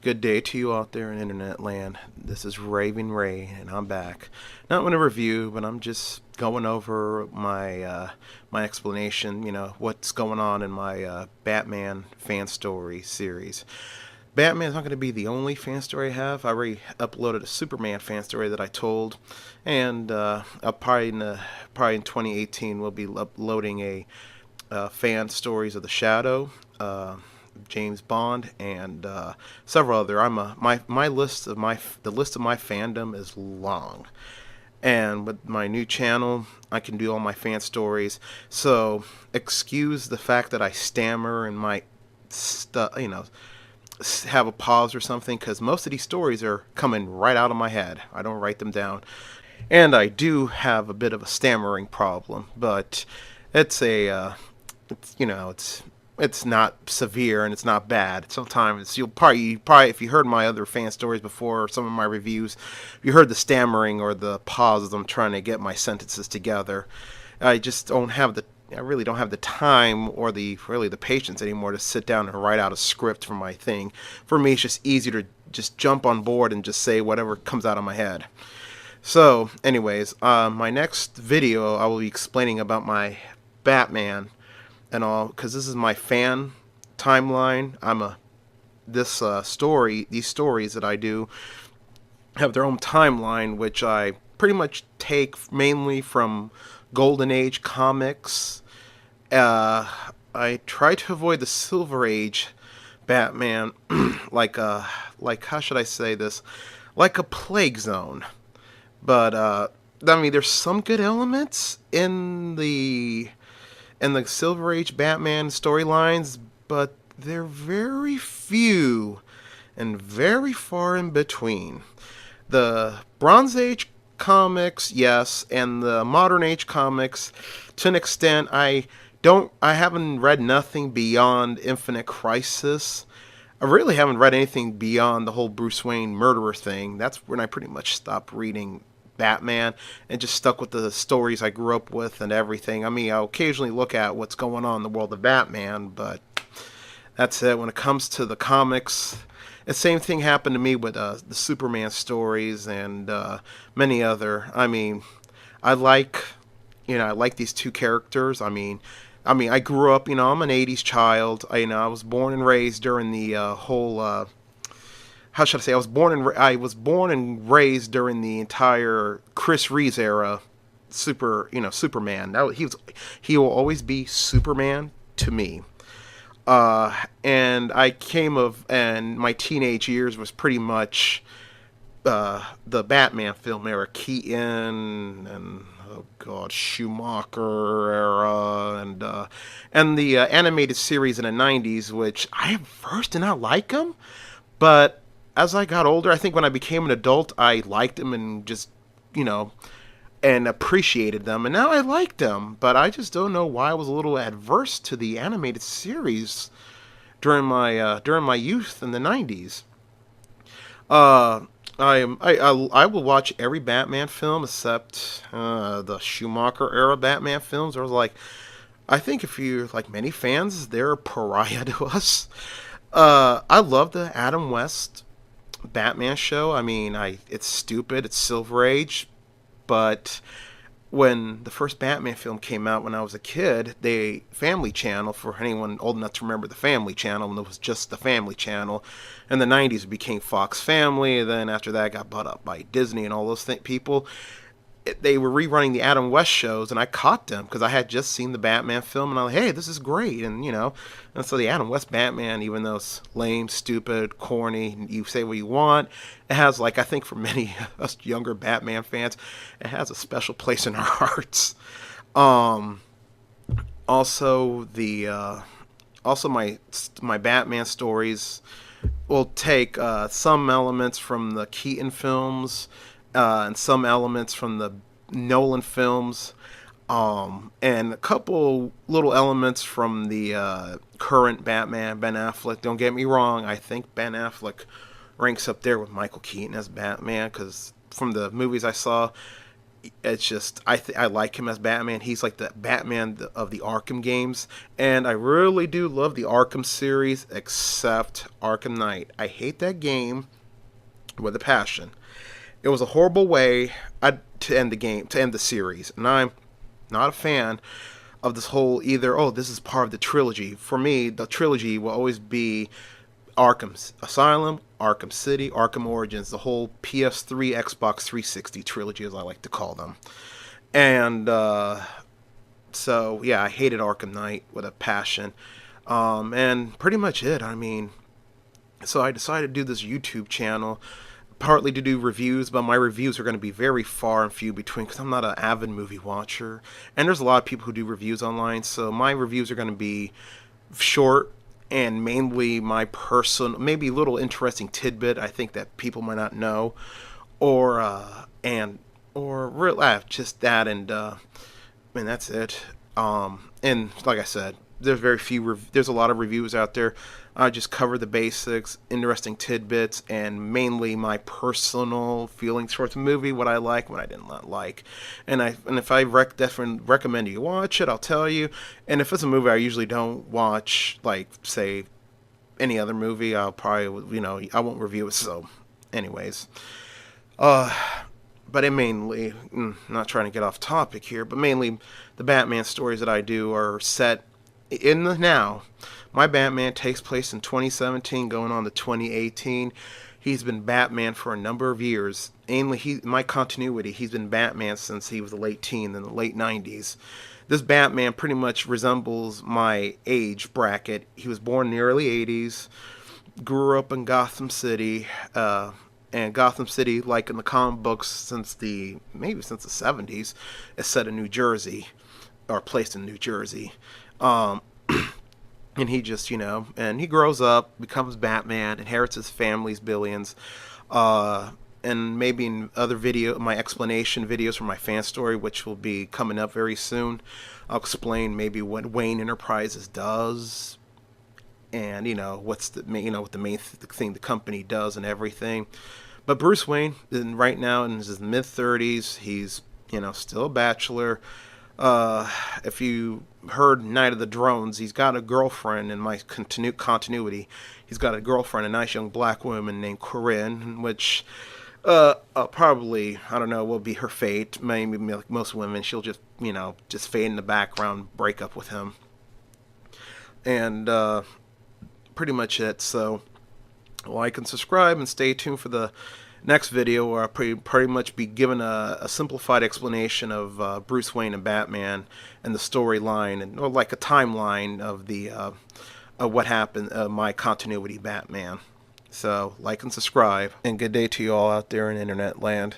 Good day to you out there in internet land. This is Raven Ray, and I'm back. Not with a review, but I'm just going over my explanation. What's going on in my Batman fan story series. Batman's not going to be the only fan story I have. I already uploaded a Superman fan story that I told, and I'll probably in 2018 we'll be uploading a fan stories of the Shadow. James Bond, and several other. My list of the list of my fandom is long, and with my new channel, I can do all my fan stories. So excuse the fact that I stammer and might have a pause or something, because most of these stories are coming right out of my head. I don't write them down, and I do have a bit of a stammering problem, but it's it's not severe and it's not bad. Sometimes you'll probably if you heard my other fan stories before or some of my reviews, you heard the stammering or the pauses. I'm trying to get my sentences together. I just don't have the I really don't have the time or the patience anymore to sit down and write out a script for my thing. For me, it's just easier to just jump on board and just say whatever comes out of my head. So, anyways, my next video I will be explaining about my Batman and all, because this is my fan timeline. These stories that I do have their own timeline, which I pretty much take mainly from Golden Age comics. I try to avoid the Silver Age Batman, like how should I say this, like a plague zone. But there's some good elements in the Silver Age Batman storylines, but they're very few and very far in between. The Bronze Age comics, yes, and the Modern Age comics, to an extent, I haven't read nothing beyond Infinite Crisis. I really haven't read anything beyond the whole Bruce Wayne murderer thing. That's when I pretty much stopped reading Batman and just stuck with the stories I grew up with and everything. I mean, I'll occasionally look at what's going on in the world of Batman, but that's it. When it comes to the comics, the same thing happened to me with the Superman stories and many other. I mean, I like I like these two characters. I grew up. I'm an '80s child. I was born and raised during the whole. How should I say? I was born and raised during the entire Chris Reeves era. Superman. He will always be Superman to me. And and my teenage years was pretty much the Batman film era, Keaton and oh god, Schumacher era, and the animated series in the '90s, which I at first did not like them, but as I got older, I think when I became an adult, I liked them and just and appreciated them, and now I like them, but I just don't know why I was a little adverse to the animated series during my youth in the '90s. I will watch every Batman film except the Schumacher era Batman films. I think if you're like many fans, they're a pariah to us. I love the Adam West Batman show. It's stupid. It's Silver Age, but when the first Batman film came out when I was a kid, Family Channel, for anyone old enough to remember the Family Channel, when it was just the Family Channel, in the '90s it became Fox Family, and then after that it got bought up by Disney and all those people. They were rerunning the Adam West shows, and I caught them because I had just seen the Batman film, and I was like, hey, this is great, and and so the Adam West Batman, even though it's lame, stupid, corny, you say what you want, it has, I think for many us younger Batman fans, it has a special place in our hearts. Um, also my Batman stories will take some elements from the Keaton films, and some elements from the Nolan films, and a couple little elements from the current Batman, Ben Affleck. Don't get me wrong, I think Ben Affleck ranks up there with Michael Keaton as Batman, because from the movies I saw, It's just I like him as Batman. He's like the Batman of the Arkham games, and I really do love the Arkham series, except Arkham Knight. I hate that game with a passion. It was a horrible way to end the game, to end the series, and I'm not a fan of this whole either. Oh, this is part of the trilogy. For me, the trilogy will always be Arkham Asylum, Arkham City, Arkham Origins, the whole PS3, Xbox 360 trilogy, as I like to call them. And so, yeah, I hated Arkham Knight with a passion. And pretty much it. I mean, so I decided to do this YouTube channel, partly to do reviews, but my reviews are going to be very far and few between because I'm not an avid movie watcher. And there's a lot of people who do reviews online, so my reviews are going to be short and mainly my personal, maybe a little interesting tidbit I think that people might not know, or just that, and that's it. And like I said, there's a lot of reviews out there. I just cover the basics, interesting tidbits, and mainly my personal feelings towards the movie, what I like, what I did not like, and if I definitely recommend you watch it, I'll tell you. And if it's a movie I usually don't watch, like say any other movie, I'll probably I won't review it. So, anyways, uh, but it mainly, not trying to get off topic here, but mainly the Batman stories that I do are set in the now. My Batman takes place in 2017, going on to 2018. He's been Batman for a number of years. Mainly, my continuity, he's been Batman since he was a late teen in the late 90s. This Batman pretty much resembles my age bracket. He was born in the early 80s, grew up in Gotham City, and Gotham City, like in the comic books, maybe since the 70s, is set in New Jersey, or placed in New Jersey. And he just, and he grows up, becomes Batman, inherits his family's billions, and maybe in other my explanation videos for my fan story, which will be coming up very soon, I'll explain maybe what Wayne Enterprises does, and what the main thing the company does and everything. But Bruce Wayne, right now in his mid-30s, he's still a bachelor. If you heard Night of the Drones, he's got a girlfriend in my continuity. He's got a girlfriend, a nice young black woman named Corinne, which probably, I don't know, will be her fate. Maybe like most women, she'll just fade in the background, break up with him. And pretty much it. So like and subscribe and stay tuned for the next video, where I'll pretty much be given a simplified explanation of Bruce Wayne and Batman and the storyline, or like a timeline of what happened, my continuity Batman. So like and subscribe, and good day to you all out there in internet land.